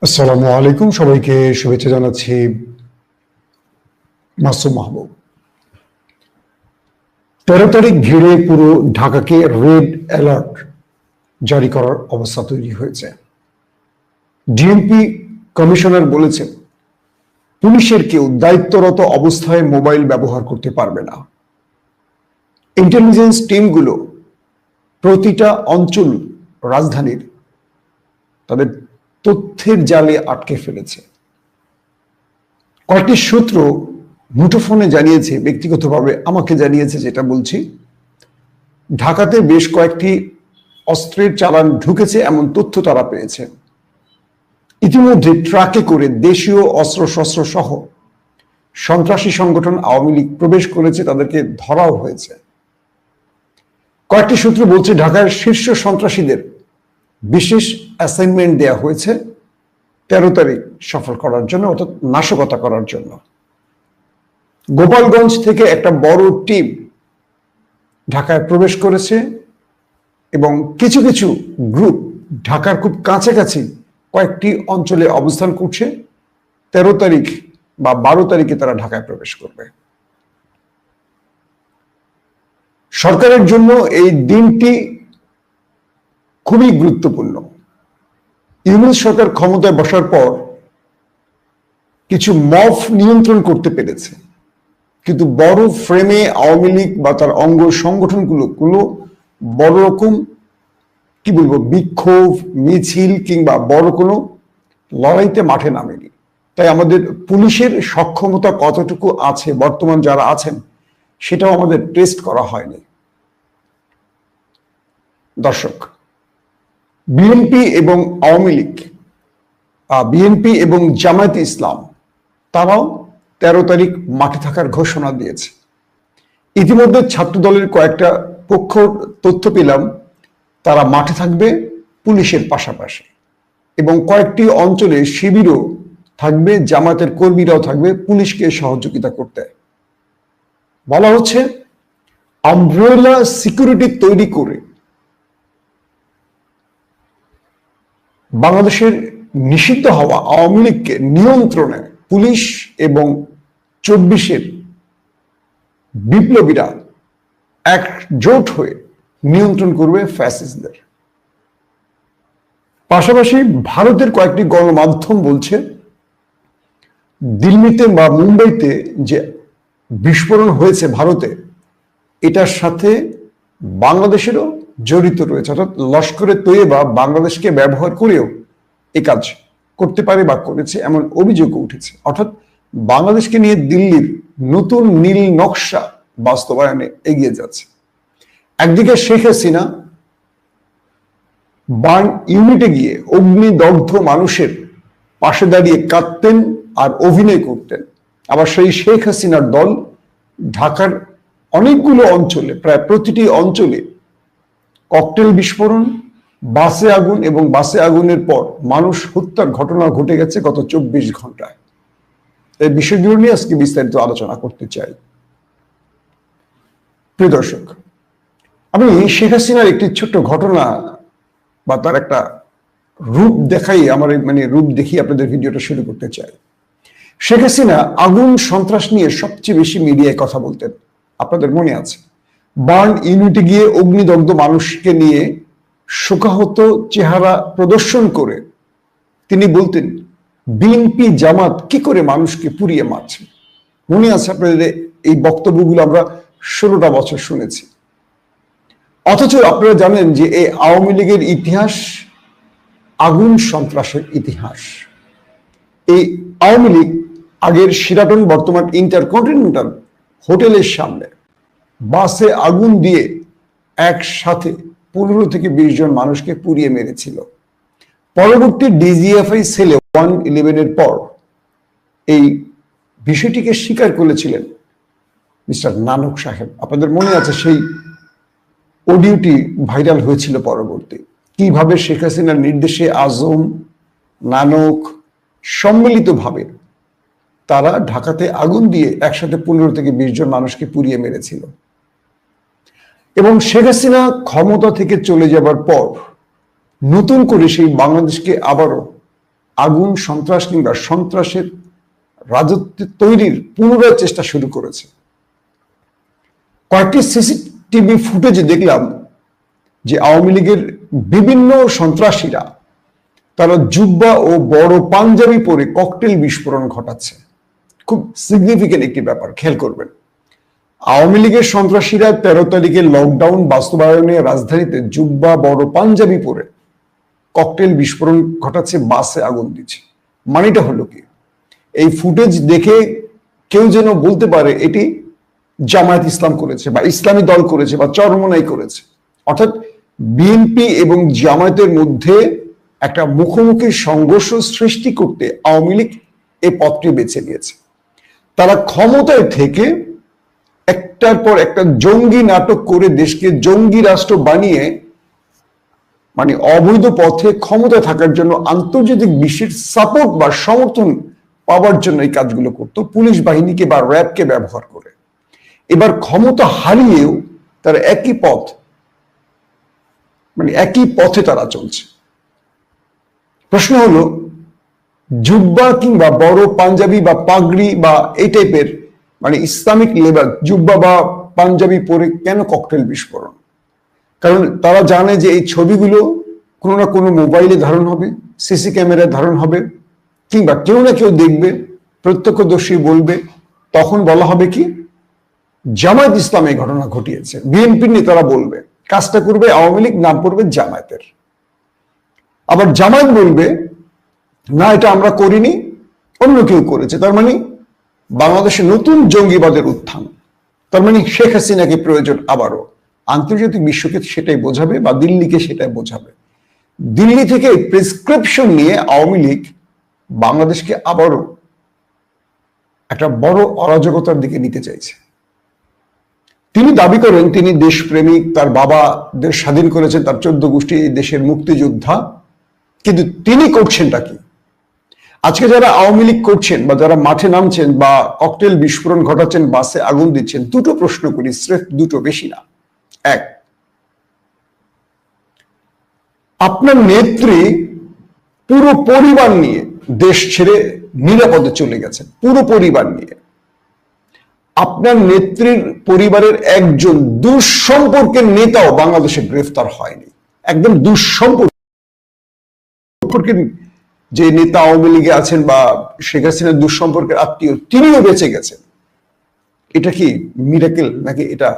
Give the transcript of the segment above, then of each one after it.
আসসালামু আলাইকুম, সবাইকে শুভেচ্ছা জানাচ্ছি। মাসুম মাহবুব। 13 তারিখ ঘিরে পুরো ঢাকাকে রেড অ্যালার্ট জারি করার অবস্থা তৈরি হয়েছে। ডিএমপি কমিশনার বলেছেন, পুলিশের কেউ দায়িত্বরত অবস্থায় মোবাইল ব্যবহার করতে পারবে না। ইন্টেলিজেন্স টিমগুলো প্রতিটা অঞ্চল রাজধানীর তাদের তথ্যের জালে আটকে ফেলেছে। কয়েকটি সূত্র মুঠোফোনে জানিয়েছে, ব্যক্তিগতভাবে আমাকে জানিয়েছে, যেটা বলছি, ঢাকাতে বেশ কয়েকটি অস্ত্রের চালান ঢুকেছে এমন তথ্য তারা পেয়েছে। ইতিমধ্যে ট্রাকে করে দেশীয় অস্ত্রশস্ত্র সহ সন্ত্রাসী সংগঠন আওয়ামী লীগ প্রবেশ করেছে, তাদেরকে ধরাও হয়েছে। কয়েকটি সূত্র বলছে, ঢাকার শীর্ষ সন্ত্রাসীদের বিশেষ অ্যাসাইনমেন্ট দেওয়া হয়েছে 13 তারিখ সফল করার জন্য, অর্থাৎ নাশকতা করার জন্য। গোপালগঞ্জ থেকে একটা বড় টিম ঢাকায় প্রবেশ করেছে এবং কিছু কিছু গ্রুপ ঢাকার খুব কাছাকাছি কয়েকটি অঞ্চলে অবস্থান করছে। 13 তারিখ বা 12 তারিখে তারা ঢাকায় প্রবেশ করবে। সরকারের জন্য এই দিনটি খুবই গুরুত্বপূর্ণ। ইউনূস সরকার ক্ষমতায় বসার পর কিছু মব নিয়ন্ত্রণ করতে পেরেছে, কিন্তু বড় ফ্রেমে আওয়ামী লীগ বা তার অঙ্গ সংগঠনগুলো বড় রকম কি বলবো বিক্ষোভ মিছিল কিংবা বড় কোনো লড়াইতে মাঠে নামেনি। তাই আমাদের পুলিশের সক্ষমতা কতটুকু আছে বর্তমান যারা আছেন সেটাও আমাদের টেস্ট করা হয়নি। দর্শক, বিএনপি এবং আওয়ামী লীগ, বিএনপি এবং জামায়াতে ইসলাম তারাও 13 তারিখ মাঠে থাকার ঘোষণা দিয়েছে। ইতিমধ্যে ছাত্র দলের কয়েকটা পক্ষ তথ্য পেলাম, তারা মাঠে থাকবে পুলিশের পাশাপাশি, এবং কয়েকটি অঞ্চলে শিবিরও থাকবে, জামায়াতের কর্মীরাও থাকবে পুলিশকে সহযোগিতা করতে। বলা হচ্ছে আমব্রেলা সিকিউরিটি তৈরি করে বাংলাদেশের নিষিদ্ধ হওয়া আওয়ামী লীগকে নিয়ন্ত্রণে পুলিশ এবং 24-এর বিপ্লবীরা একজোট হয়ে নিয়ন্ত্রণ করবে ফ্যাসিস্টদের। পাশাপাশি ভারতের কয়েকটি গণমাধ্যম বলছে, দিল্লিতে বা মুম্বাইতে যে বিস্ফোরণ হয়েছে ভারতে, এটার সাথে বাংলাদেশেরও জড়িত রয়েছে, অর্থাৎ লস্করে তৈয়বা বাংলাদেশকে ব্যবহার করেও এ কাজ করতে পারে বা করেছে এমন অভিযোগও উঠেছে। অর্থাৎ বাংলাদেশকে নিয়ে দিল্লির নতুন নীল নকশা বাস্তবায়নে এগিয়ে যাচ্ছে। একদিকে শেখ হাসিনা বার্ন ইউনিটে গিয়ে অগ্নিদগ্ধ মানুষের পাশে দাঁড়িয়ে কাঁদতেন আর অভিনয় করতেন, আবার সেই শেখ হাসিনার দল ঢাকার অনেকগুলো অঞ্চলে, প্রায় প্রতিটি অঞ্চলে ককটেল বিস্ফোরণ, বাসে আগুন এবং বাসে আগুনের পর মানুষ হত্যার ঘটনা ঘটে গেছে গত 24 ঘন্টায়। এই বিষয়গুলো নিয়ে আজকে বিস্তারিত আলোচনা করতে চাই। প্রিয় দর্শক, আমি শেখ হাসিনার একটি ছোট্ট ঘটনা বা তার একটা রূপ দেখাই, আমার রূপ দেখিয়ে আপনাদের ভিডিওটা শুরু করতে চাই। শেখ হাসিনা আগুন সন্ত্রাস নিয়ে সবচেয়ে বেশি মিডিয়ায় কথা বলতেন, আপনাদের মনে আছে। বার্ন ইউনিটে গিয়ে অগ্নিদগ্ধ মানুষকে নিয়ে শোকাহত চেহারা প্রদর্শন করে তিনি বলতেন, বিএনপি জামাত কি করে মানুষকে পুড়িয়ে মারছে। মনে আছে আপনাদের এই বক্তব্যগুলো আমরা 16টা বছর শুনেছি। অথচ আপনারা জানেন যে এই আওয়ামী লীগের ইতিহাস আগুন সন্ত্রাসের ইতিহাস। এই আওয়ামী লীগ আগের শিরাটন, বর্তমান ইন্টারকন্টিনেন্টাল হোটেলের সামনে বাসে আগুন দিয়ে একসাথে 15 থেকে 20 জন মানুষকে পুড়িয়ে মেরেছিল। পরবর্তী ডিজিএফআই সেলে 111-এর পর এই বিষয়টিকে স্বীকার করেছিলেন মিস্টার নানক সাহেব। আপনাদের মনে আছে সেই অডিওটি ভাইরাল হয়েছিল পরবর্তী, কিভাবে শেখ হাসিনার নির্দেশে আজম, নানক সম্মিলিতভাবে তারা ঢাকাতে আগুন দিয়ে একসাথে 15 থেকে 20 জন মানুষকে পুড়িয়ে মেরেছিল। এবং শেখ হাসিনা ক্ষমতা থেকে চলে যাবার পর নতুন করে সেই বাংলাদেশকে আবারও আগুন সন্ত্রাস কিংবা সন্ত্রাসের রাজত্ব তৈরির পুনরায় চেষ্টা শুরু করেছে। কয়েকটি সিসিটিভি ফুটেজে দেখলাম যে আওয়ামী লীগের বিভিন্ন সন্ত্রাসীরা তারা জুব্বা ও বড় পাঞ্জাবি পরে ককটেল বিস্ফোরণ ঘটাচ্ছে। খুব সিগনিফিকেন্ট একটি ব্যাপার, খেয়াল করবেন। আওয়ামী লীগের সন্ত্রাসীরা 13 তারিখে লকডাউন বাস্তবায়নে রাজধানীতে জুব্বা বড় পাঞ্জাবি পরে ককটেল বিস্ফোরণ ঘটাচ্ছে, বাসে আগুন দিচ্ছে। মানেটা হলো কি, এই ফুটেজ দেখে কেউ যেন বলতে পারে এটি জামায়াত ইসলাম করেছে বা ইসলামী দল করেছে বা চরমনাই করেছে। অর্থাৎ বিএনপি এবং জামায়াতের মধ্যে একটা মুখোমুখি সংঘর্ষ সৃষ্টি করতে আওয়ামী লীগ এই পথটি বেছে নিয়েছে। তারা ক্ষমতায় থেকে একটার পর একটা জঙ্গি নাটক করে দেশকে জঙ্গি রাষ্ট্র বানিয়ে মানে অবৈধ পথে ক্ষমতায় থাকার জন্য আন্তর্জাতিক বিশ্বের সাপোর্ট বা সমর্থন পাওয়ার জন্য এই কাজগুলো করত, পুলিশ বাহিনীকে বা র্যাবকে ব্যবহার করে। এবার ক্ষমতা হারিয়েও তারা একই পথ, মানে একই পথে তারা চলছে। প্রশ্ন হলো, জুব্বা কিংবা বড় পাঞ্জাবি বা পাগড়ি বা এই টাইপের মানে ইসলামিক লেবাস, জুব্বা বা পাঞ্জাবি পরে কেন ককটেল বিস্ফোরণ? কারণ তারা জানে যে এই ছবিগুলো কোনো না কোনো মোবাইলে ধারণ হবে, সিসি ক্যামেরায় ধারণ হবে, কিংবা কেউ না কেউ দেখবে, প্রত্যক্ষদর্শী বলবে, তখন বলা হবে কি জামায়াত ইসলাম এই ঘটনা ঘটিয়েছে। বিএনপির নেতারা বলবে, কাজটা করবে আওয়ামী লীগ, নাম পড়বে জামায়াতের। আবার জামায়াত বলবে না, এটা আমরা করিনি, অন্য কেউ করেছে। তার মানে বাংলাদেশে নতুন জঙ্গিবাদের উত্থান। তার মানে শেখ হাসিনাকে প্রয়োজন আবারও। আন্তর্জাতিক বিশ্বকে সেটাই বোঝাবে বা দিল্লিকে সেটাই বোঝাবে। দিল্লি থেকে প্রেসক্রিপশন নিয়ে আওয়ামী লীগ বাংলাদেশকে আবারও একটা বড় অরাজকতার দিকে নিতে চাইছে। তিনি দাবি করেন তিনি দেশপ্রেমিক, তার বাবা দেশ স্বাধীন করেছেন, তার 14 গোষ্ঠী দেশের মুক্তিযোদ্ধা। কিন্তু তিনি করছেনটা কি? আজকে যারা আওয়ামী লীগ করছেন বা যারা মাঠে নামছেন বা ককটেল বিস্ফোরণ ঘটাচ্ছেন, বাসে আগুন দিচ্ছেন, দুটো প্রশ্ন করি, স্রেফ দুটো, বেশি না। এক, আপনার নেত্রী পুরো পরিবার নিয়ে দেশ ছেড়ে নিরাপদে চলে গেছেন, পুরো পরিবার নিয়ে। আপনার নেত্রীর পরিবারের একজন দুঃসম্পর্কের নেতাও বাংলাদেশে গ্রেফতার হয়নি। একদম দুঃসম্পর্কের যে নেতা আওয়ামী লীগে আছেন বা শেখ হাসিনার দুঃসম্পর্কের আত্মীয়, তিনিও বেঁচে গেছেন। এটা কি মিরাকেল নাকি এটা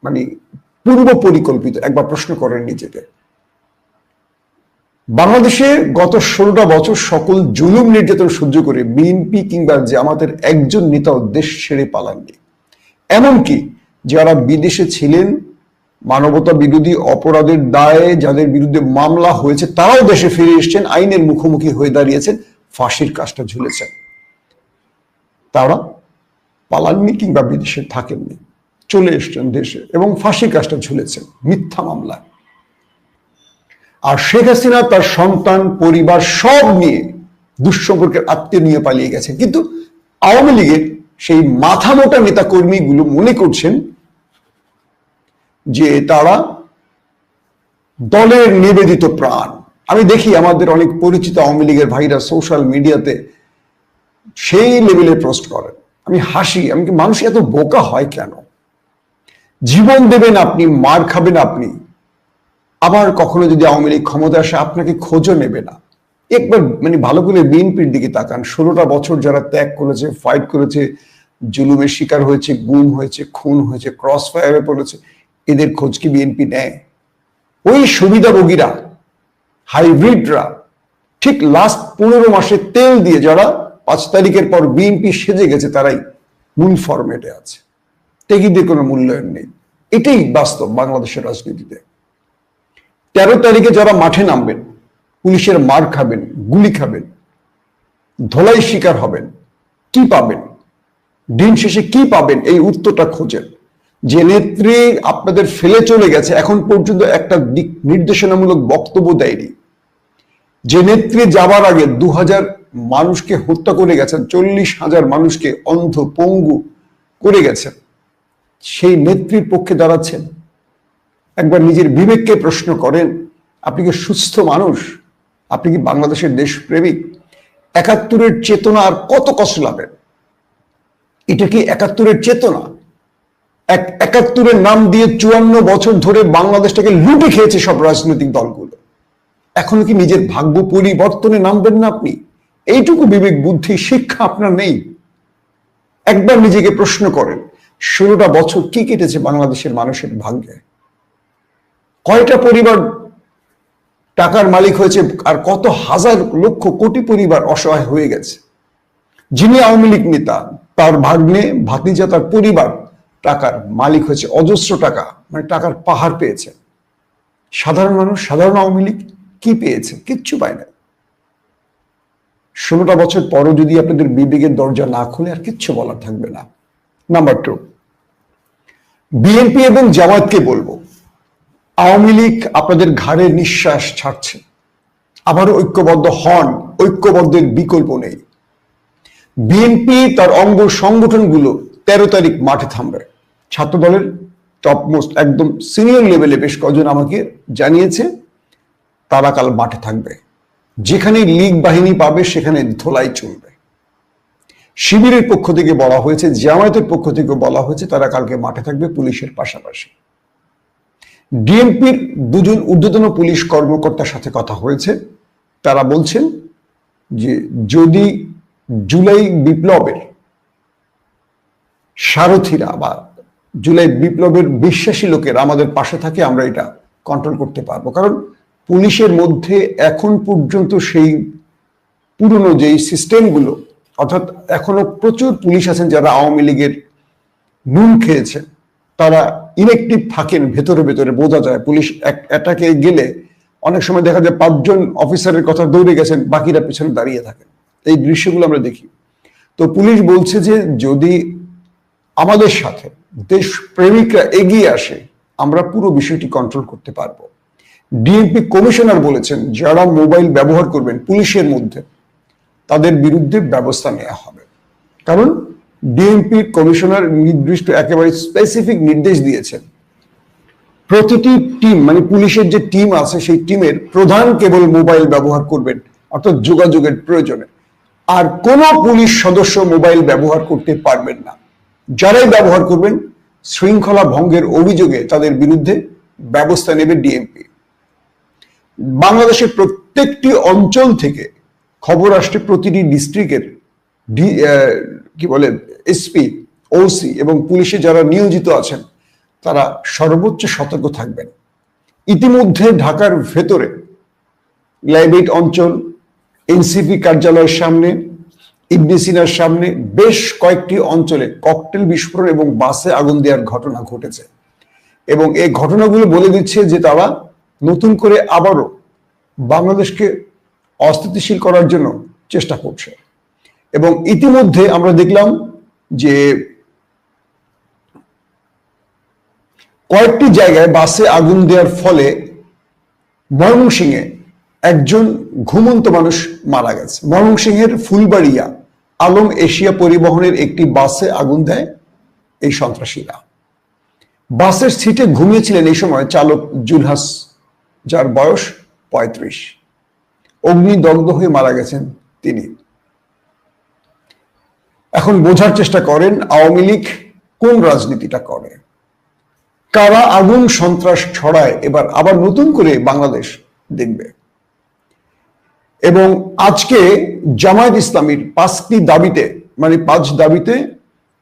মানে পূর্ব পরিকল্পিত? একবার প্রশ্ন করেন নিজেকে। বাংলাদেশে গত 16টা বছর সকল জুলুম নির্যাতন সহ্য করে বিএনপি কিংবা জামাতের একজন নেতাও দেশ ছেড়ে পালাননি। এমনকি যারা বিদেশে ছিলেন, মানবতা বিরোধী অপরাধের দায়ে যাদের বিরুদ্ধে মামলা হয়েছে, তারাও দেশে ফিরে এসেছেন, আইনের মুখোমুখি হয়ে দাঁড়িয়েছেন, ফাঁসির কাজটা ঝুলেছেন। তারা পালাননি কিংবা বিদেশে থাকেননি, চলে এসছেন দেশে এবং ফাঁসির কাজটা ঝুলেছেন মিথ্যা মামলায়। আর শেখ হাসিনা তার সন্তান, পরিবার সব নিয়ে দুঃসম্পর্কের আত্মীয় নিয়ে পালিয়ে গেছে। কিন্তু আওয়ামী লীগের সেই মাথা মোটা নেতা কর্মীগুলো মনে করছেন যে তারা দলের নিবেদিত প্রাণ। আমি দেখি আমাদের অনেক পরিচিত আওয়ামী লীগের ভাইরা সোশ্যাল মিডিয়াতে সেই লেভেলে পোস্ট করেন। আমি হাসি, আমি মানুষ এত বোকা হয় কেন? জীবন দেবেন আপনি, মার খাবেন আপনি, আবার কখনো যদি আওয়ামী লীগ ক্ষমতা আসে আপনাকে খোঁজও নেবে না। একবার মানে ভালো করে বিএনপির দিকে তাকান। 16টা বছর যারা ত্যাগ করেছে, ফাইট করেছে, জুলুমের শিকার হয়েছে, গুম হয়েছে, খুন হয়েছে, ক্রস ফায়ারে পড়েছে, এদের খোঁজ কি বিএনপি নেয়? ওই সুবিধাভোগীরা, হাইব্রিডরা, ঠিক লাস্ট 15 মাসে তেল দিয়ে যারা 5 তারিখের পর বিএনপি সেজে গেছে, তারাই মূল ফরম্যাটে আছে। ত্যাগীদের কোনো মূল্যায়ন নেই। এটাই বাস্তব বাংলাদেশের রাজনীতিতে। 13 তারিখে যারা মাঠে নামবেন, পুলিশের মার খাবেন, গুলি খাবেন, ধোলাই শিকার হবেন, কি পাবেন? দিন শেষে কি পাবেন? এই উত্তরটা খোঁজেন। যে নেত্রী আপনাদের ফেলে চলে গেছে, এখন পর্যন্ত একটা দিক নির্দেশনামূলক বক্তব্য দেয়নি। যে নেত্রী যাবার আগে 2000 মানুষকে হত্যা করে গেছেন, 40,000 মানুষকে অন্ধ পঙ্গু করে গেছেন, সেই নেত্রীর পক্ষে দাঁড়াচ্ছেন? একবার নিজের বিবেককে প্রশ্ন করেন। আপনি কি সুস্থ মানুষ? আপনি কি বাংলাদেশের দেশপ্রেমিক? ৭১-এর চেতনা আর কত কষ্ট লাগবে? এটা কি ৭১-এর চেতনা? ৭১-এর নাম দিয়ে ৫৪ বছর ধরে বাংলাদেশটাকে লুটে খেয়েছে সব রাজনৈতিক দলগুলো। এখন কি নিজের ভাগ্য পরিবর্তনে নামবেন না আপনি? এইটুকু বিবেক বুদ্ধি শিক্ষা আপনার নেই? একবার নিজেকে প্রশ্ন করেন, ১৬টা বছর কি কেটেছে বাংলাদেশের মানুষের ভাগ্যে? কয়টা পরিবার টাকার মালিক হয়েছে আর কত হাজার লক্ষ কোটি পরিবার অসহায় হয়ে গেছে? যিনি আওয়ামী লীগ নেতা, তার ভাগ্নে ভাতিজা, তার পরিবার টাকার মালিক হয়েছে, অজস্র টাকা, মানে টাকার পাহাড় পেয়েছে। সাধারণ মানুষ, সাধারণ আওয়ামী লীগ কি পেয়েছে? কিচ্ছু পায় না। ১৬টা বছর পরও যদি আপনাদের বিবেকের দরজা না খুলে, আর কিচ্ছু বলার থাকবে না। নাম্বার 2, বিএনপি এবং জামায়াতকে বলবো, আওয়ামী লীগ আপনাদের ঘাড়ে নিঃশ্বাস ছাড়ছে। আবারও ঐক্যবদ্ধ হন, ঐক্যবদ্ধের বিকল্প নেই। বিএনপি তার অঙ্গ সংগঠনগুলো ১৩ তারিখ মাঠে থামবে। ছাত্র দলের টপমোস্ট একদম সিনিয়র লেভেলে বেশ কজন আমাকে জানিয়েছে তারা কাল মাঠে থাকবে। যেখানে লীগ বাহিনী পাবে সেখানে ধোলাই চলবে। শিবিরের পক্ষ থেকে বলা হয়েছে, জামায়াতের পক্ষ থেকে বলা হয়েছে তারা কালকে মাঠে থাকবে পুলিশের পাশাপাশি। ডিএমপির দুজন ঊর্ধ্বতন পুলিশ কর্মকর্তার সাথে কথা হয়েছে। তারা বলছেন যে যদি জুলাই বিপ্লবের সারথীরা বা জুলাই বিপ্লবের বিশ্বাসী লোকের আমাদের পাশে থাকে, আমরা এটা কন্ট্রোল করতে পারবো। কারণ পুলিশের মধ্যে এখন পর্যন্ত সেই পুরনো যেই সিস্টেমগুলো, অর্থাৎ এখনো প্রচুর পুলিশ আছেন যারা আওয়ামী লীগের নুন খেয়েছেন, তারা ইনঅ্যাক্টিভ থাকেন। ভেতরে ভেতরে বোঝা যায়। পুলিশ অ্যাটাকে গেলে অনেক সময় দেখা যায় ৫ জন অফিসারের কথা দৌড়ে গেছেন, বাকিরা পেছনে দাঁড়িয়ে থাকেন। এই দৃশ্যগুলো আমরা দেখি। তো পুলিশ বলছে যে যদি আমাদের সাথে দেশ প্রেমিকরা এগিয়ে আসে, আমরা পুরো বিষয়টি কন্ট্রোল করতে পারবো। ডিএমপি কমিশনার বলেছেন যারা মোবাইল ব্যবহার করবেন পুলিশের মধ্যে, তাদের বিরুদ্ধে ব্যবস্থা নেওয়া হবে। কারণ ডিএমপি কমিশনার নির্দিষ্ট একেবারে স্পেসিফিক নির্দেশ দিয়েছেন, প্রতিটি টিম, মানে পুলিশের যে টিম আছে সেই টিমের প্রধান কেবল মোবাইল ব্যবহার করবেন, অর্থাৎ যোগাযোগের প্রয়োজনে। আর কোন পুলিশ সদস্য মোবাইল ব্যবহার করতে পারবেন না। যারাই ব্যবহার করবেন, শৃঙ্খলা ভঙ্গের অভিযোগে তাদের বিরুদ্ধে ব্যবস্থা নেবে ডিএমপি। বাংলাদেশের প্রত্যেকটি অঞ্চল থেকে খবর আসছে, প্রতিটি ডিস্ট্রিক্টের কি বলে এসপি, ওসি এবং পুলিশে যারা নিয়োজিত আছেন তারা সর্বোচ্চ সতর্ক থাকবেন। ইতিমধ্যে ঢাকার ভেতরে লাইব্রেরি অঞ্চল, এনসিপি কার্যালয়ের সামনে, ইবনে সিনার সামনে বেশ কয়েকটি অঞ্চলে ককটেল বিস্ফোরণ এবং বাসে আগুন দেওয়ার ঘটনা ঘটেছে। এবং এই ঘটনাগুলো বলে দিচ্ছে যে তারা নতুন করে আবারও বাংলাদেশকে অস্থিতিশীল করার জন্য চেষ্টা করছে। এবং ইতিমধ্যে আমরা দেখলাম যে কয়েকটি জায়গায় বাসে আগুন দেওয়ার ফলে ময়মনসিংহে একজন ঘুমন্ত মানুষ মারা গেছে। ময়মনসিংহের ফুলবাড়িয়া আলম এশিয়া পরিবহনের একটি বাসে আগুন দেয় এই সন্ত্রাসীরা। বাসের সিটে ঘুমিয়েছিলেন এই সময় চালক জুলহাস, যার বয়স ৩৫। অগ্নিদগ্ধ হয়ে মারা গেছেন তিনি। এখন বোঝার চেষ্টা করেন আওয়ামী লীগ কোন রাজনীতিটা করে, কারা আগুন সন্ত্রাস ছড়ায় এবার আবার নতুন করে বাংলাদেশ দেখবে। এবং আজকে জামায়াত ইসলামীর ৫টি দাবিতে, মানে ৫ দাবিতে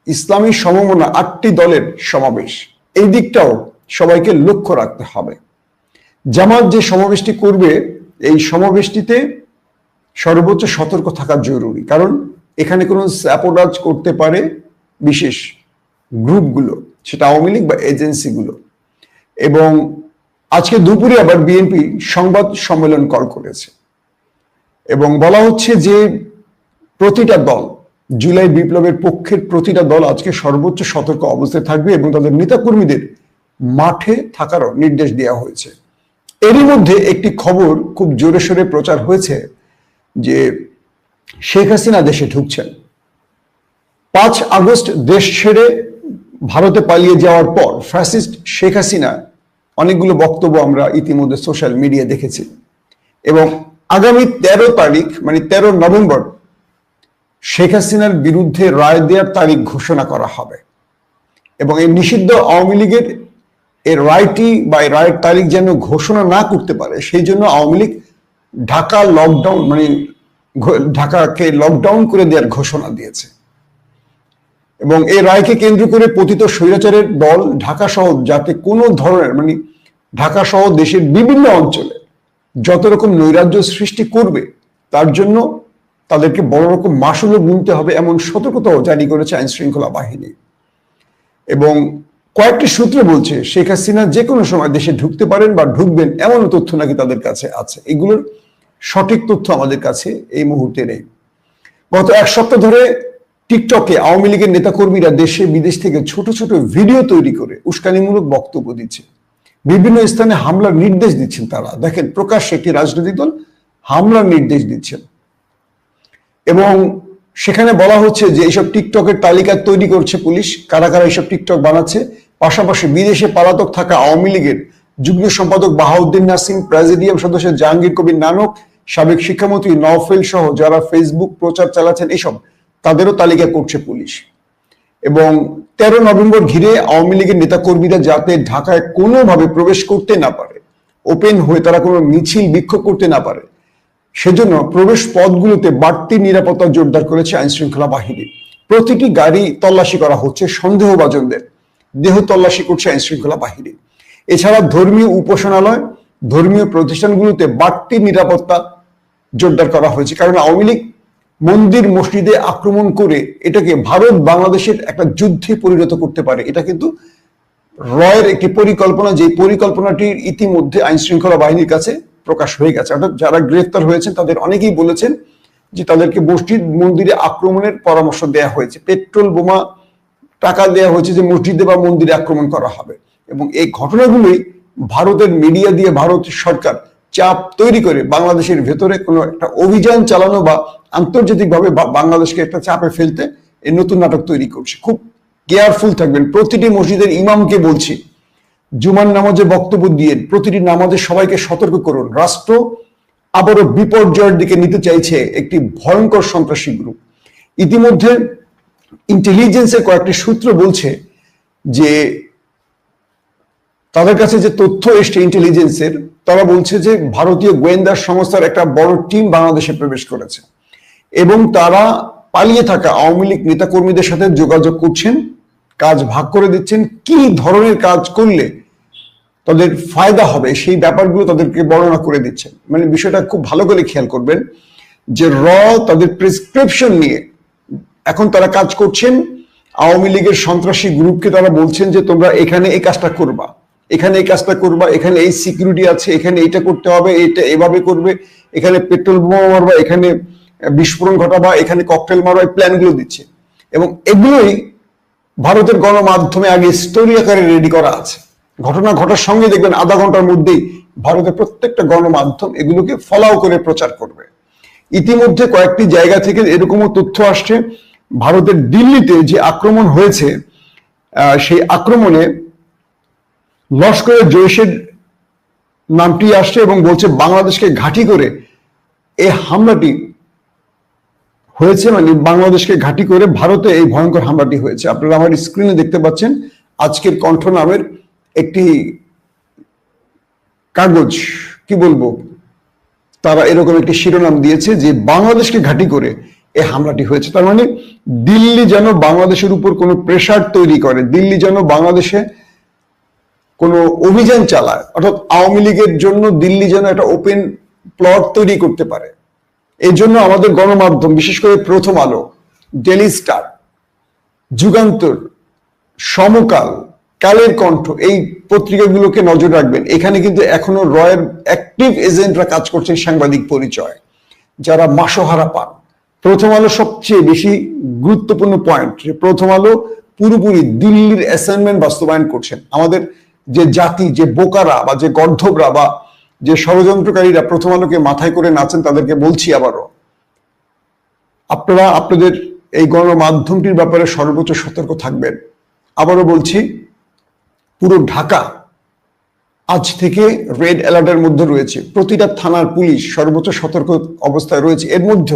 ইসলামী সমমনা ৮টি দলের সমাবেশ, এই দিকটাও সবাইকে লক্ষ্য রাখতে হবে। জামাত যে সমাবেশটি করবে, এই সমাবেশটিতে সর্বোচ্চ সতর্ক থাকা জরুরি। কারণ এখানে কোনো স্যাপোরাজ করতে পারে বিশেষ গ্রুপগুলো, সেটা আওয়ামী লীগ বা এজেন্সিগুলো। এবং আজকে দুপুরে আবার বিএনপি সংবাদ সম্মেলন কল করেছে এবং বলা হচ্ছে যে প্রতিটা দল, জুলাই বিপ্লবের পক্ষের প্রতিটা দল আজকে সর্বোচ্চ সতর্ক অবস্থায় থাকবে এবং তাদের নেতাকর্মীদের মাঠে থাকারও নির্দেশ দেওয়া হয়েছে। এরই মধ্যে একটি খবর খুব জোরে সোরে প্রচার হয়েছে যে শেখ হাসিনা দেশে ঢুকছেন। ৫ আগস্ট দেশ ছেড়ে ভারতে পালিয়ে যাওয়ার পর ফ্যাসিস্ট শেখ হাসিনা অনেকগুলো বক্তব্য আমরা ইতিমধ্যে সোশ্যাল মিডিয়া দেখেছি। এবং আগামী 13 তারিখ মানে 13 নভেম্বর শেখ হাসিনার বিরুদ্ধে রায় দেওয়ার তারিখ ঘোষণা করা হবে এবং এই নিষিদ্ধ আওয়ামী লীগের এর রায়টি বা এই রায়ের তারিখ যেন ঘোষণা না করতে পারে সেই জন্য আওয়ামী লীগ ঢাকা লকডাউন মানে ঢাকাকে লকডাউন করে দেওয়ার ঘোষণা দিয়েছে এবং এই রায়কে কেন্দ্র করে পতিত স্বৈরাচারের দল ঢাকা সহ যাতে কোনো ধরনের মানে ঢাকা সহ দেশের বিভিন্ন অঞ্চলে যত রকম নৈরাজ্য সৃষ্টি করবে তার জন্য তাদেরকে বড় রকম মাশুলও গুনতে হবে এমন সতর্কতাও জারি করেছে আইন শৃঙ্খলা বাহিনী এবং কয়েকটি সূত্র বলছে শেখ হাসিনা যে কোনো সময় দেশে ঢুকতে পারেন বা ঢুকবেন এমন তথ্য নাকি তাদের কাছে আছে। এগুলোর সঠিক তথ্য আমাদের কাছে এই মুহূর্তে নেই। গত এক সপ্তাহ ধরে টিকটকে আওয়ামী লীগের নেতাকর্মীরা দেশে বিদেশ থেকে ছোট ছোট ভিডিও তৈরি করে উস্কানিমূলক বক্তব্য দিচ্ছে, বিভিন্ন স্থানে হামলার নির্দেশ দিচ্ছেন। তারা দেখেন প্রকাশ্যে একটি রাজনৈতিক দল হামলার নির্দেশ দিচ্ছেন এবং সেখানে বলা হচ্ছে যে এইসব টিকটকের তালিকা তৈরি করছে পুলিশ, কারা কারা এইসব টিকটক বানাচ্ছে। পাশাপাশি বিদেশে পলাতক থাকা আওয়ামী লীগের যুগ্ম সম্পাদক বাহাউদ্দিন নাসিম, প্রেসিডিয়াম সদস্য জাহাঙ্গীর কবির নানক, সাবেক শিক্ষামন্ত্রী নওফেল সহ যারা ফেসবুক প্রচার চালাচ্ছেন এসব তাদেরও তালিকা করছে পুলিশ। এবং 13 নভেম্বর ঘিরে আওয়ামী লীগের নেতাকর্মীরা যাতে ঢাকায় কোনোভাবে প্রবেশ করতে না পারে, ওপেন হয়ে তারা কোনো মিছিল বিক্ষোভ করতে না পারে, সেজন্য প্রবেশ পথগুলোতে বাড়তি নিরাপত্তা জোরদার করেছে আইন শৃঙ্খলা বাহিনী। প্রতিটি গাড়ি তল্লাশি করা হচ্ছে, সন্দেহভাজনদের দেহ তল্লাশি করছে আইন শৃঙ্খলা বাহিনী। এছাড়া ধর্মীয় উপাসনালয়, ধর্মীয় প্রতিষ্ঠানগুলোতে বাড়তি নিরাপত্তা জোরদার করা হয়েছে, কারণ আওয়ামী লীগ মন্দির মসজিদে আক্রমণ করে এটাকে ভারত বাংলাদেশের একটা যুদ্ধে পরিণত করতে পারে। এটা কিন্তু রয়ের একটি পরিকল্পনা, যে পরিকল্পনাটির ইতিমধ্যে আইন শৃঙ্খলা বাহিনীর কাছে প্রকাশ হয়ে গেছে। অর্থাৎ যারা গ্রেফতার হয়েছেন তাদের অনেকেই বলেছেন যে তাদেরকে মসজিদ মন্দিরে আক্রমণের পরামর্শ দেওয়া হয়েছে, পেট্রোল বোমা টাকা দেওয়া হয়েছে যে মসজিদে বা মন্দিরে আক্রমণ করা হবে। এবং এই ঘটনাগুলোই ভারতের মিডিয়া দিয়ে ভারত সরকার চাপ তৈরি করে বাংলাদেশের ভেতরে কোনো একটা অভিযান চালানো বা আন্তর্জাতিকভাবে বাংলাদেশকে একটা চাপে ফেলতে এই নতুন নাটক তৈরি করছে। খুব কেয়ারফুল থাকবেন। প্রতিটি মসজিদের ইমামকে বলছি, জুমার নামাজে বক্তব্য দিয়ে প্রতিটি নামাজে সবাইকে সতর্ক করুন, রাষ্ট্র আবারও বিপর্যয়ের দিকে নিতে চাইছে একটি ভয়ঙ্কর সন্ত্রাসী গ্রুপ। ইতিমধ্যে ইন্টেলিজেন্সের কয়েকটি সূত্র বলছে যে তাদের কাছে যে তথ্য এসছে ইন্টেলিজেন্সের, তারা বলছে যে ভারতীয় গোয়েন্দা সংস্থার একটা বড় টিম বাংলাদেশে প্রবেশ করেছে এবং তারা পালিয়ে থাকা আওয়ামী লীগ নেতাকর্মীদের সাথে যোগাযোগ করছেন, কাজ ভাগ করে দিচ্ছেন, কি ধরনের কাজ করলে তাদের ফায়দা হবে সেই ব্যাপারগুলো তাদেরকে বর্ণনা করে দিচ্ছেন। মানে বিষয়টা খুব ভালো করে খেয়াল করবেন যে তাদের প্রেসক্রিপশন নিয়ে এখন তারা কাজ করছেন। আওয়ামী লীগের সন্ত্রাসী গ্রুপকে তারা বলছেন যে তোমরা এখানে এই কাজটা করবা, এখানে এই কাজটা করবা, এখানে এই সিকিউরিটি আছে, এখানে এইটা করতে হবে, এইটা এভাবে করবে, এখানে পেট্রোল বোমা মারবা, এখানে বিস্ফোরণ ঘটাবা, এখানে ককটেল মারবা, এই প্ল্যানগুলো দিচ্ছে। এবং এগুলোই ভারতের গণমাধ্যমে আগে স্টোরি আকারে রেডি করা আছে। ঘটনা ঘটার সঙ্গে দেখবেন আধা ঘন্টার মধ্যেই ভারতের প্রত্যেকটা গণমাধ্যম এগুলোকে ফলাও করে প্রচার করবে। ইতিমধ্যে কয়েকটি জায়গা থেকে এরকমও তথ্য আসছে, ভারতের দিল্লিতে যে আক্রমণ হয়েছে সেই আক্রমণে লস্করে জৈশের নামটি আসছে এবং বলছে বাংলাদেশকে ঘাঁটি করে এই হামলাটি হয়েছে, মানে বাংলাদেশকে ঘাঁটি করে ভারতে এই ভয়ঙ্কর হামলাটি হয়েছে। আপনারা আমার স্ক্রিনে দেখতে পাচ্ছেন আজকের কণ্ঠ নামের একটি কাগজ, কি বলবো, তারা এরকম একটি শিরোনাম দিয়েছে যে বাংলাদেশকে ঘাঁটি করে এই হামলাটি হয়েছে। তার মানে দিল্লি যেন বাংলাদেশের উপর কোনো প্রেসার তৈরি করে, দিল্লি যেন বাংলাদেশে কোনো অভিযান চালায়, অর্থাৎ আওয়ামী লীগের জন্য দিল্লি যেন একটা ওপেন প্লট তৈরি করতে পারে। এই জন্য আমাদের গণমাধ্যম, বিশেষ করে প্রথম আলো, ডেইলি স্টার, যুগান্তর, সমকাল, কালের কণ্ঠ, এই পত্রিকাগুলোকে নজর রাখবেন। এখানে কিন্তু এখনো রয়ের অ্যাক্টিভ এজেন্টরা কাজ করছেন, সাংবাদিক পরিচয়, যারা মাসোহারা পান। প্রথম আলো সবচেয়ে বেশি গুরুত্বপূর্ণ পয়েন্ট, প্রথম আলো পুরোপুরি দিল্লির অ্যাসাইনমেন্ট বাস্তবায়ন করছেন। আমাদের যে জাতি, যে বোকারা বা যে গর্ধবরা বা যে ষড়যন্ত্রকারীরা প্রথম আলোকে মাথায় করে নাচেন, তাদেরকে বলছি আবারও, আপনারা আপনাদের এই গণমাধ্যমটির ব্যাপারে সর্বোচ্চ সতর্ক থাকবেন। আবারও বলছি, পুরো ঢাকা আজ থেকে রেড অ্যালার্টের মধ্যে রয়েছে, প্রতিটা থানার পুলিশ সর্বোচ্চ সতর্ক অবস্থায় রয়েছে। এর মধ্যে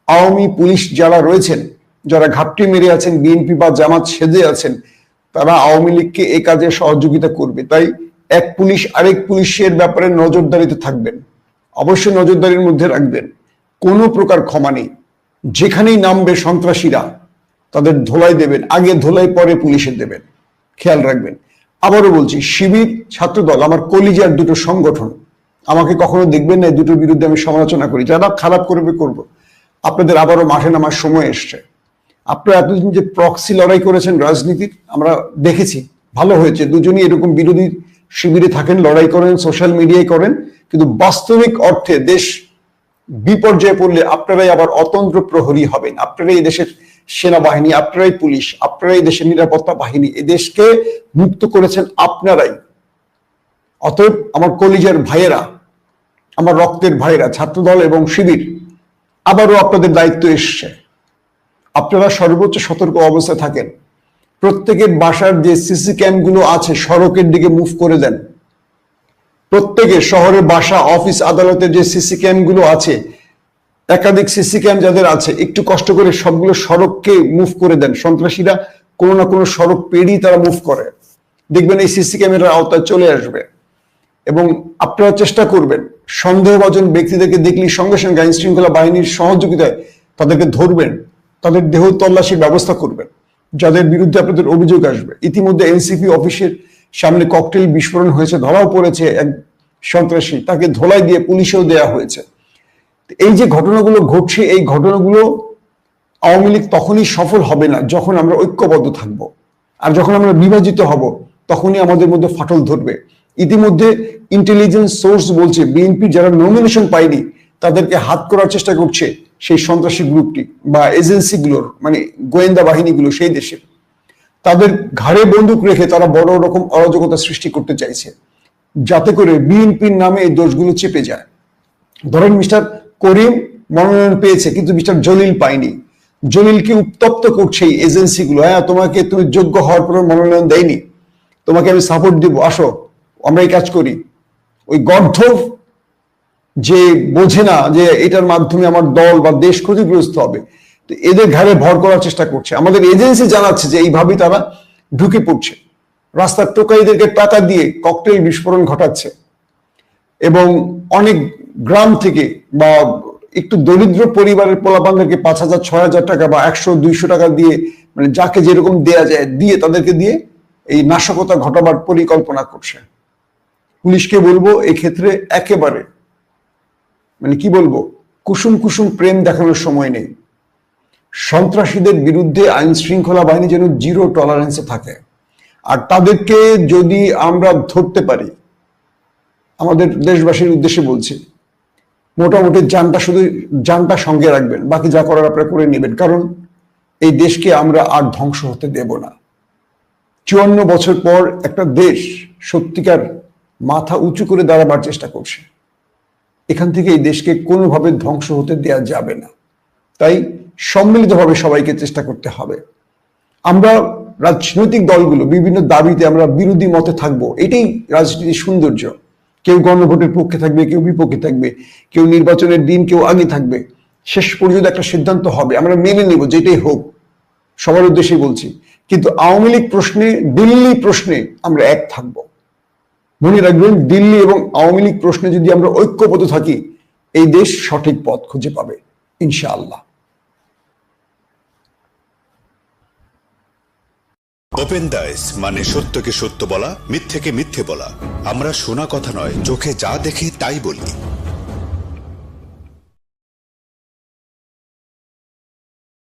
আওয়ামী পুলিশ যারা রয়েছেন, যারা ঘাপটি মেরে আছেন, বিএনপি বা জামাত সেজে আছেন, তারা আওয়ামী লীগকে এই কাজে সহযোগিতা করবে। তাই এক পুলিশ আরেক পুলিশের ব্যাপারে নজরদারিতে থাকবেন, অবশ্যই নজরদারির মধ্যে রাখবেন। কোনো প্রকার ক্ষমা নেই। যেখানেই নামবে সন্ত্রাসীরা তাদের ধোলাই দেবেন, আগে ধোলাই পরে পুলিশের দেবেন, খেয়াল রাখবেন। আবারও বলছি, শিবির, ছাত্রদল আমার কলিজার দুটো সংগঠন। আমাকে কখনো দেখবেন না দুটোর বিরুদ্ধে আমি সমালোচনা করি। যারা খারাপ করবে করব। আপনাদের আবারও মাঠে নামার সময় এসছে। আপনারা এতদিন যে প্রক্সি লড়াই করেছেন রাজনীতির, আমরা দেখেছি, ভালো হয়েছে। দুজনই এরকম বিরোধী শিবিরে থাকেন, লড়াই করেন, সোশ্যাল মিডিয়ায় করেন, কিন্তু বাস্তবিক অর্থে দেশ বিপর্যয়ে পড়লে আপনারাই আবার অতন্ত্র প্রহরী হবেন। আপনারাই এই দেশের সেনাবাহিনী, আপনারাই পুলিশ, আপনারাই দেশের নিরাপত্তা বাহিনী। এই দেশকে মুক্ত করেছেন আপনারাই। অতএব আমার কলিজার ভাইয়েরা, আমার রক্তের ভাইয়েরা, ছাত্রদল এবং শিবির, আবারও আপনাদের দায়িত্ব এসছে। আপনারা সর্বোচ্চ সতর্ক অবস্থায় থাকেন। প্রত্যেকের বাসার যে সিসি ক্যামগুলো আছে সড়কের দিকে মুভ করে দেন। প্রত্যেকের শহরে বাসা, অফিস, আদালতের যে সিসি ক্যামগুলো আছে, একাধিক সিসি ক্যাম যাদের আছে, একটু কষ্ট করে সবগুলো সড়ককে মুভ করে দেন। সন্ত্রাসীরা কোনো না কোনো সড়ক পেরিয়ে তারা মুভ করে, দেখবেন এই সিসি ক্যামেরার আওতায় চলে আসবে। এবং আপনারা চেষ্টা করবেন সন্দেহভাজন ব্যক্তিদেরকে দেখলেই সঙ্গে সঙ্গে আইন শৃঙ্খলা বাহিনীর সহযোগিতায় তাদেরকে ধরবেন, তাদের দেহ তল্লাশির ব্যবস্থা করবেন, যাদের বিরুদ্ধে আপনাদের অভিযোগ আসবে। ইতিমধ্যে এনসিপি অফিসের সামনে ককটেল বিস্ফোরণ হয়েছে, ধরাও পড়েছে এক সন্ত্রাসী, তাকে ধোলাই দিয়ে পুলিশেও দেয়া হয়েছে। এই যে ঘটনাগুলো ঘটছে, এই ঘটনাগুলো আওয়ামী লীগ তখনই সফল হবে না যখন আমরা ঐক্যবদ্ধ থাকব। আর যখন আমরা বিভাজিত হব তখনই আমাদের মধ্যে ফাটল ধরবে। ইতিমধ্যে ইন্টেলিজেন্স সোর্স বলছে বিএনপি যারা নমিনেশন পায়নি তাদেরকে হাত করার চেষ্টা করছে সেই সন্ত্রাসী গ্রুপটি বা এজেন্সিগুলোর, মানে গোয়েন্দা বাহিনীগুলো সেই দেশের। তাদের ঘাড়ে বন্দুক রেখে তারা বড় রকম অরাজকতা সৃষ্টি করতে চাইছে, যাতে করে বিএনপির নামে এই দোষগুলো চেপে যায়। ধরেন মিস্টার করিম মনোনয়ন পেয়েছে কিন্তু মিস্টার জলিল পায়নি। জলিলকে উত্তপ্ত করছে এই এজেন্সিগুলো। হ্যাঁ, তুমি যোগ্য হওয়ার পর মনোনয়ন দেয়নি, তোমাকে আমি সাপোর্ট দিব, আসো আমরা এই কাজ করি। ওই গর্ধব যে বোঝে না যে এটার মাধ্যমে আমার দল বা দেশ ক্ষতিগ্রস্ত হবে, তো এদের ঘাড়ে ভর করার চেষ্টা করছে। আমাদের এজেন্সি জানাচ্ছে যে এইভাবেই তারা ঢুকে পড়ছে, রাস্তার টোকাইদেরকে টাকা দিয়ে ককটেল বিস্ফোরণ ঘটাচ্ছে এবং অনেক গ্রাম থেকে বা একটু দরিদ্র পরিবারের পোলাপানদেরকে 5,000, 6,000 টাকা বা 100-200 টাকা দিয়ে, মানে যাকে যেরকম দেয়া যায় দিয়ে তাদেরকে দিয়ে এই নাশকতা ঘটাবার পরিকল্পনা করছে। পুলিশকে বলবো এই ক্ষেত্রে একেবারে, মানে কি বলবো, কুসুম কুসুম প্রেম দেখানোর সময় নেই। সন্ত্রাসীদের বিরুদ্ধে আইন শৃঙ্খলা বাহিনী যেন জিরো টলারেন্সে থাকে। আর তাদেরকে যদি আমরা ধরতে পারি, আমাদের দেশবাসীর উদ্দেশ্যে বলছি, মোটামুটি জানটা সঙ্গে রাখবেন, বাকি যা করার আপনারা করে নেবেন। কারণ এই দেশকে আমরা আর ধ্বংস হতে দেব না। 54 বছর পর একটা দেশ সত্যিকার মাথা উঁচু করে দাঁড়াবার চেষ্টা করছে। এখান থেকে এই দেশকে কোনোভাবে ধ্বংস হতে দেয়া যাবে না। তাই সম্মিলিতভাবে সবাইকে চেষ্টা করতে হবে। আমরা রাজনৈতিক দলগুলো বিভিন্ন দাবিতে আমরা বিরোধী মতে থাকবো, এটাই রাজনীতির সৌন্দর্য। কেউ গণভোটের পক্ষে থাকবে, কেউ বিপক্ষে থাকবে, কেউ নির্বাচনের দিন, কেউ আগে থাকবে। শেষ পর্যন্ত একটা সিদ্ধান্ত হবে, আমরা মেনে নেব যেটাই হোক, সবার উদ্দেশ্যে বলছি। কিন্তু আওয়ামী লীগ প্রশ্নে, দিল্লি প্রশ্নে আমরা এক থাকবো। মনে রাখবেন, দিল্লি এবং আওয়ামী লীগ প্রশ্নে যদি আমরা ঐক্যবদ্ধ থাকি, এই দেশ সঠিক পথ খুঁজে পাবে ইনশাআল্লাহ। ওপেন দাইস মানে সত্যকে সত্য বলা, মিথ্যেকে মিথ্যে বলা। আমরা শোনা কথা নয়, চোখে যা দেখি তাই বলি।